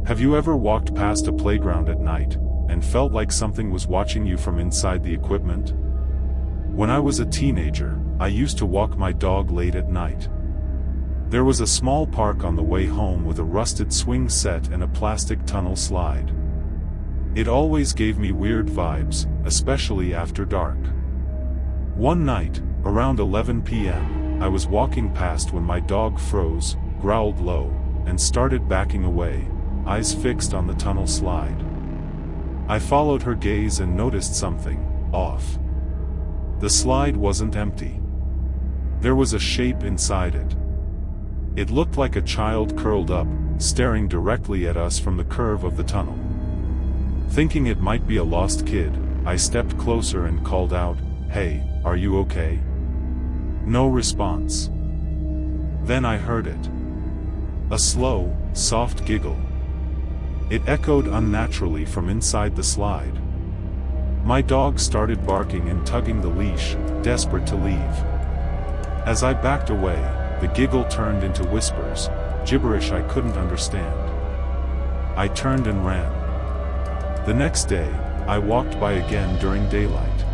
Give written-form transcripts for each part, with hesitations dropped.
Have you ever walked past a playground at night, and felt like something was watching you from inside the equipment? When I was a teenager, I used to walk my dog late at night. There was a small park on the way home with a rusted swing set and a plastic tunnel slide. It always gave me weird vibes, especially after dark. One night, around 11 p.m., I was walking past when my dog froze, growled low, and started backing away, eyes fixed on the tunnel slide. I followed her gaze and noticed something off. The slide wasn't empty. There was a shape inside it. It looked like a child curled up, staring directly at us from the curve of the tunnel. Thinking it might be a lost kid, I stepped closer and called out, "Hey, are you okay?" No response. Then I heard it. A slow, soft giggle. It echoed unnaturally from inside the slide. My dog started barking and tugging the leash, desperate to leave. As I backed away, the giggle turned into whispers, gibberish I couldn't understand. I turned and ran. The next day, I walked by again during daylight.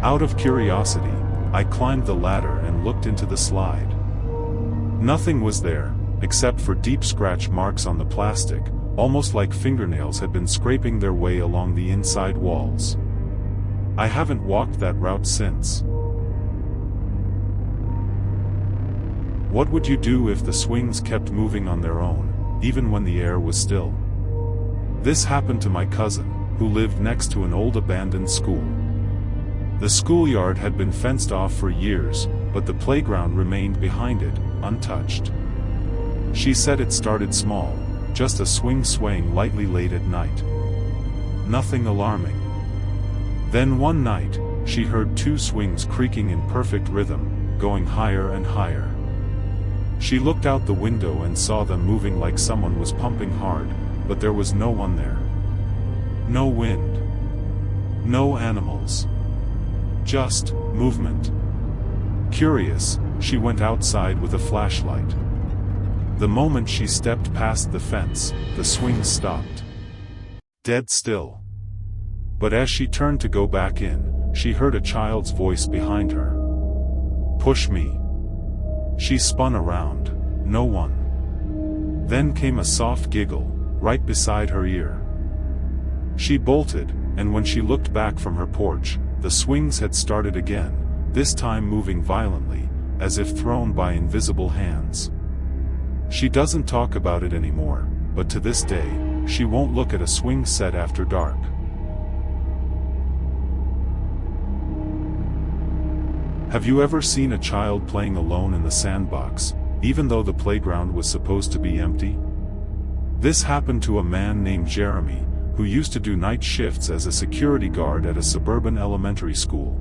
Out of curiosity, I climbed the ladder and looked into the slide. Nothing was there, except for deep scratch marks on the plastic, almost like fingernails had been scraping their way along the inside walls. I haven't walked that route since. What would you do if the swings kept moving on their own, even when the air was still? This happened to my cousin, who lived next to an old abandoned school. The schoolyard had been fenced off for years, but the playground remained behind it, untouched. She said it started small, just a swing swaying lightly late at night. Nothing alarming. Then one night, she heard two swings creaking in perfect rhythm, going higher and higher. She looked out the window and saw them moving like someone was pumping hard, but there was no one there. No wind. No animals. Just movement. Curious, she went outside with a flashlight. The moment she stepped past the fence, the swings stopped. Dead still. But as she turned to go back in, she heard a child's voice behind her. "Push me." She spun around. No one. Then came a soft giggle, right beside her ear. She bolted, and when she looked back from her porch, the swings had started again, this time moving violently, as if thrown by invisible hands. She doesn't talk about it anymore, but to this day, she won't look at a swing set after dark. Have you ever seen a child playing alone in the sandbox, even though the playground was supposed to be empty? This happened to a man named Jeremy, who used to do night shifts as a security guard at a suburban elementary school.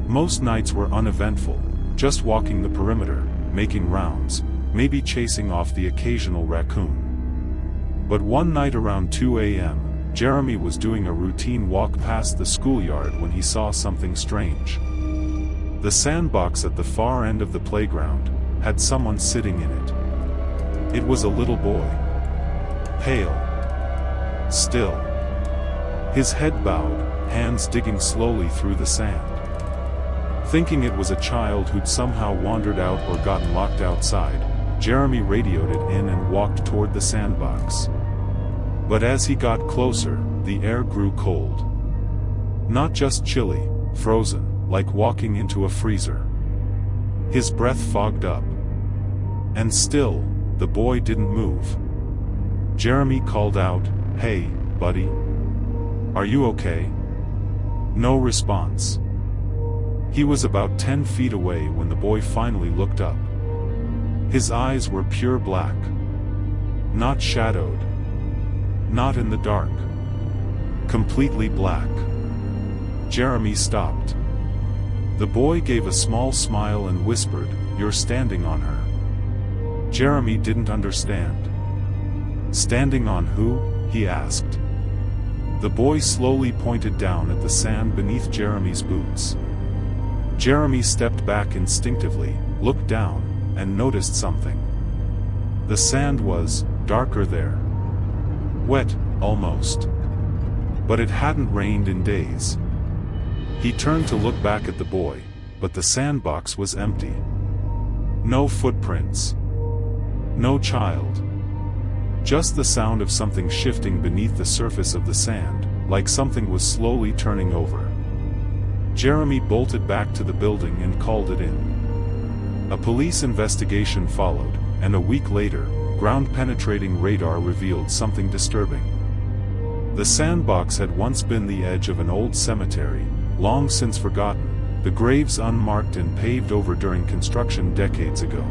Most nights were uneventful, just walking the perimeter, making rounds, maybe chasing off the occasional raccoon. But one night around 2 a.m., Jeremy was doing a routine walk past the schoolyard when he saw something strange. The sandbox at the far end of the playground had someone sitting in it. It was a little boy. Pale. Still. His head bowed, hands digging slowly through the sand. Thinking it was a child who'd somehow wandered out or gotten locked outside, Jeremy radioed it in and walked toward the sandbox. But as he got closer, the air grew cold. Not just chilly, frozen, like walking into a freezer. His breath fogged up. And still, the boy didn't move. Jeremy called out, "Hey, buddy. Are you okay?" No response. He was about 10 feet away when the boy finally looked up. His eyes were pure black. Not shadowed. Not in the dark. Completely black. Jeremy stopped. The boy gave a small smile and whispered, "You're standing on her." Jeremy didn't understand. "Standing on who?" he asked. The boy slowly pointed down at the sand beneath Jeremy's boots. Jeremy stepped back instinctively, looked down, and noticed something. The sand was darker there. Wet, almost. But it hadn't rained in days. He turned to look back at the boy, but the sandbox was empty. No footprints. No child. Just the sound of something shifting beneath the surface of the sand, like something was slowly turning over. Jeremy bolted back to the building and called it in. A police investigation followed, and a week later, ground-penetrating radar revealed something disturbing. The sandbox had once been the edge of an old cemetery, long since forgotten, the graves unmarked and paved over during construction decades ago.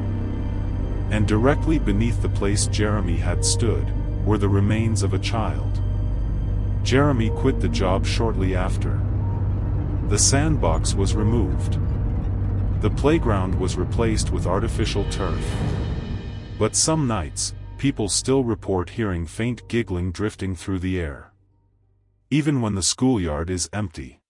And directly beneath the place Jeremy had stood, were the remains of a child. Jeremy quit the job shortly after. The sandbox was removed. The playground was replaced with artificial turf. But some nights, people still report hearing faint giggling drifting through the air. Even when the schoolyard is empty.